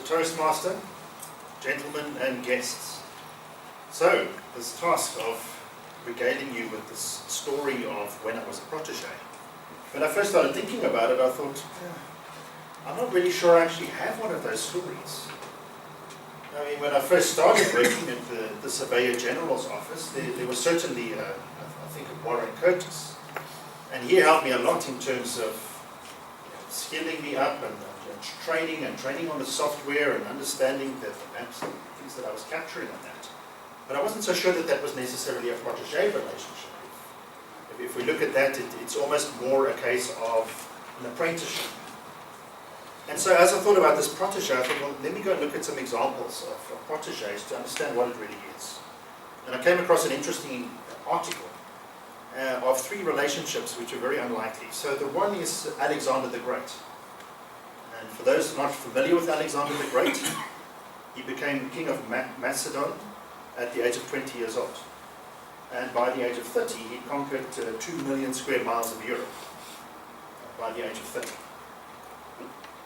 Toastmaster, gentlemen and guests. So, this task of regaling you with this story of when I was a protege. When I first started thinking about it, I thought, I'm not really sure I actually have one of those stories. I mean, when I first started working at the Surveyor General's office, there was certainly, I think, a Warren Curtis. And he helped me a lot in terms of skilling me up and training on the software and understanding the maps and things that I was capturing on that. But I wasn't so sure that that was necessarily a protege relationship. If we look at that, it's almost more a case of an apprenticeship. And so as I thought about this protege, I thought, well, let me go and look at some examples of proteges to understand what it really is. And I came across an interesting article of 3 relationships which are very unlikely. So the one is Alexander the Great. And for those not familiar with Alexander the Great, he became king of Macedon at the age of 20 years old. And by the age of 30, he conquered 2 million square miles of Europe by the age of 30.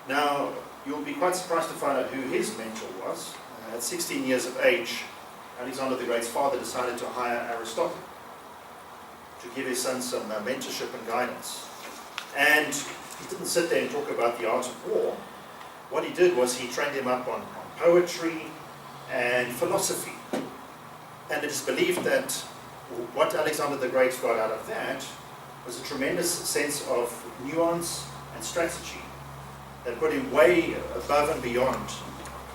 Now, you'll be quite surprised to find out who his mentor was. At 16 years of age, Alexander the Great's father decided to hire Aristotle to give his son some mentorship and guidance. And he didn't sit there and talk about the art of war. What he did was he trained him up on poetry and philosophy. And it is believed that what Alexander the Great got out of that was a tremendous sense of nuance and strategy that put him way above and beyond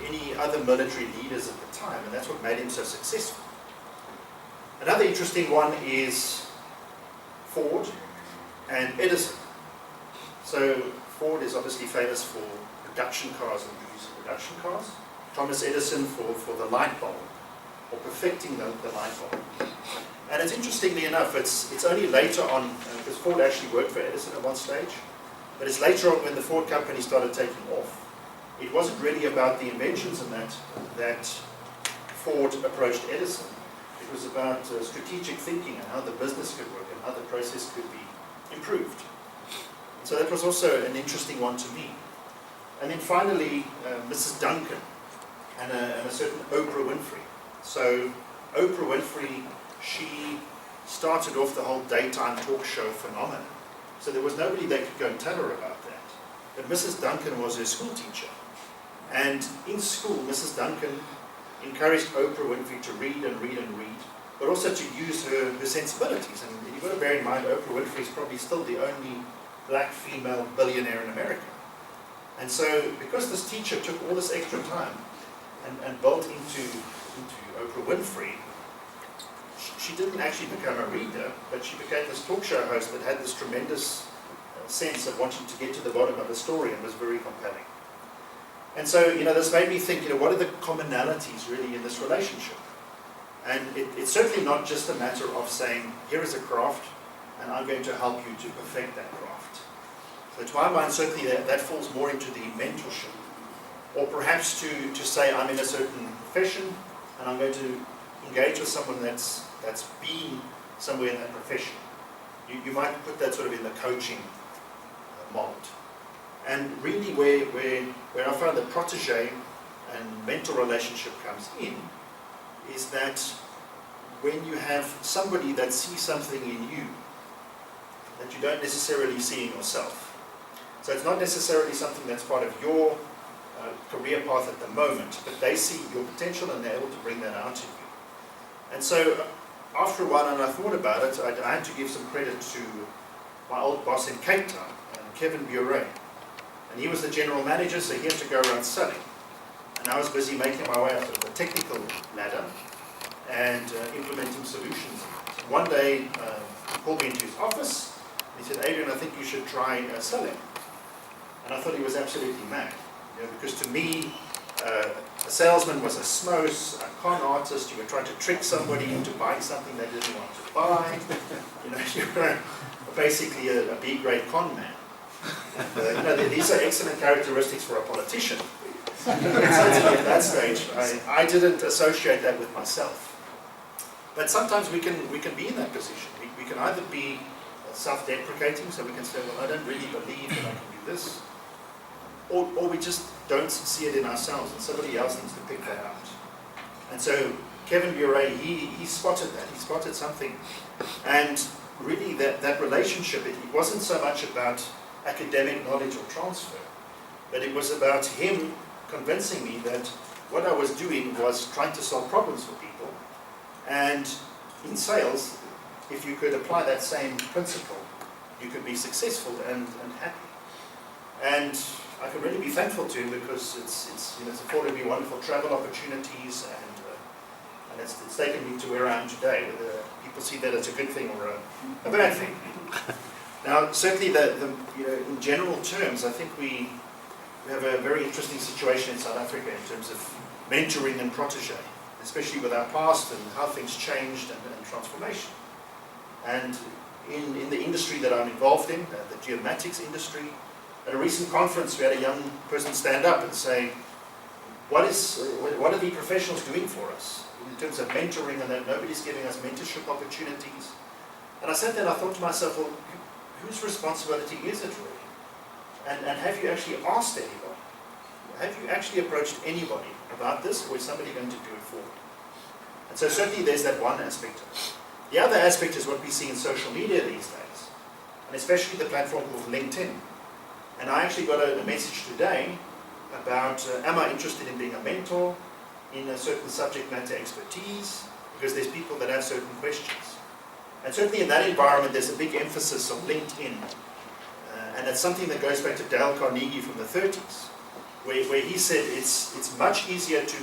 any other military leaders at the time, and that's what made him so successful. Another interesting one is Ford and Edison. So Ford is obviously famous for production cars and the use of production cars. Thomas Edison for the light bulb, or perfecting the light bulb. And it's interestingly enough, it's only later on, because Ford actually worked for Edison at one stage, but it's later on when the Ford company started taking off. It wasn't really about the inventions and that Ford approached Edison. It was about strategic thinking and how the business could work and how the process could be improved. So that was also an interesting one to me. And then finally, Mrs. Duncan and a certain Oprah Winfrey. So Oprah Winfrey, she started off the whole daytime talk show phenomenon. So there was nobody that could go and tell her about that. But Mrs. Duncan was her school teacher. And in school, Mrs. Duncan encouraged Oprah Winfrey to read and read and read, but also to use her sensibilities. And you've got to bear in mind, Oprah Winfrey is probably still the only black female billionaire in America. And so, because this teacher took all this extra time and built into Oprah Winfrey, she didn't actually become a reader, but she became this talk show host that had this tremendous sense of wanting to get to the bottom of a story and was very compelling. And so, this made me think, what are the commonalities really in this relationship? And it's certainly not just a matter of saying, here is a craft, and I'm going to help you to perfect that craft. So to my mind, certainly that falls more into the mentorship. Or perhaps to say, I'm in a certain profession, and I'm going to engage with someone that's been somewhere in that profession. You might put that sort of in the coaching mold. And really where I find the protege and mentor relationship comes in is that when you have somebody that sees something in you that you don't necessarily see in yourself. So it's not necessarily something that's part of your career path at the moment, but they see your potential and they're able to bring that out in you. And so after a while, and I thought about it, I had to give some credit to my old boss in Cape Town, Kevin Buret. And he was the general manager, so he had to go around selling. And I was busy making my way up the technical ladder and implementing solutions. So one day, he called me into his office, and he said, Adrian, I think you should try selling. And I thought he was absolutely mad. Because to me, a salesman was a Smous, a con artist. You were trying to trick somebody into buying something they didn't want to buy. You were basically a B-grade con man. And, these are excellent characteristics for a politician. At that stage, I didn't associate that with myself. But sometimes we can be in that position. We can either be self-deprecating, so we can say, well, I don't really believe that I can do this, or we just don't see it in ourselves, and somebody else needs to pick that out. And so Kevin Buray, he spotted that. He spotted something. And really that relationship, it wasn't so much about academic knowledge or transfer, but it was about him convincing me that what I was doing was trying to solve problems for people. And in sales, if you could apply that same principle, you could be successful and happy. And I can really be thankful to him because it's afforded me wonderful travel opportunities, and it's taken me to where I am today. Whether people see that as a good thing or a bad thing. Now, certainly, in general terms, I think we have a very interesting situation in South Africa in terms of mentoring and protege, especially with our past and how things changed and transformation. And in the industry that I'm involved in, the geomatics industry, at a recent conference we had a young person stand up and say, what are the professionals doing for us in terms of mentoring, and that nobody's giving us mentorship opportunities? And I sat there and I thought to myself, well, whose responsibility is it really? And have you actually asked anybody? Have you actually approached anybody about this, or is somebody going to do it for you? And so certainly there's that one aspect of it. The other aspect is what we see in social media these days, and especially the platform called LinkedIn. And I actually got a message today about, am I interested in being a mentor in a certain subject matter expertise, because there's people that have certain questions. And certainly in that environment there's a big emphasis on LinkedIn, and that's something that goes back to Dale Carnegie from the 30s, where he said it's much easier to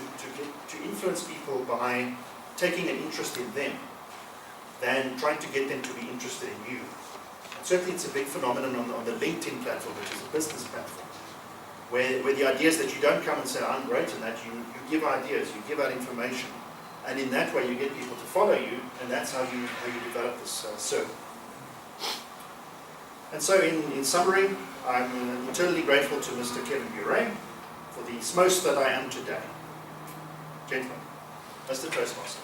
influence people by taking an interest in them than trying to get them to be interested in you. And certainly it's a big phenomenon on the LinkedIn platform, which is a business platform, where the idea is that you don't come and say, I'm great in that, you give ideas, you give out information, and in that way you get people to follow you, and that's how you develop this circle. And so in summary, I'm eternally grateful to Mr. Kevin Buray for the Smous that I am today. Gentlemen, Mr. Toastmaster.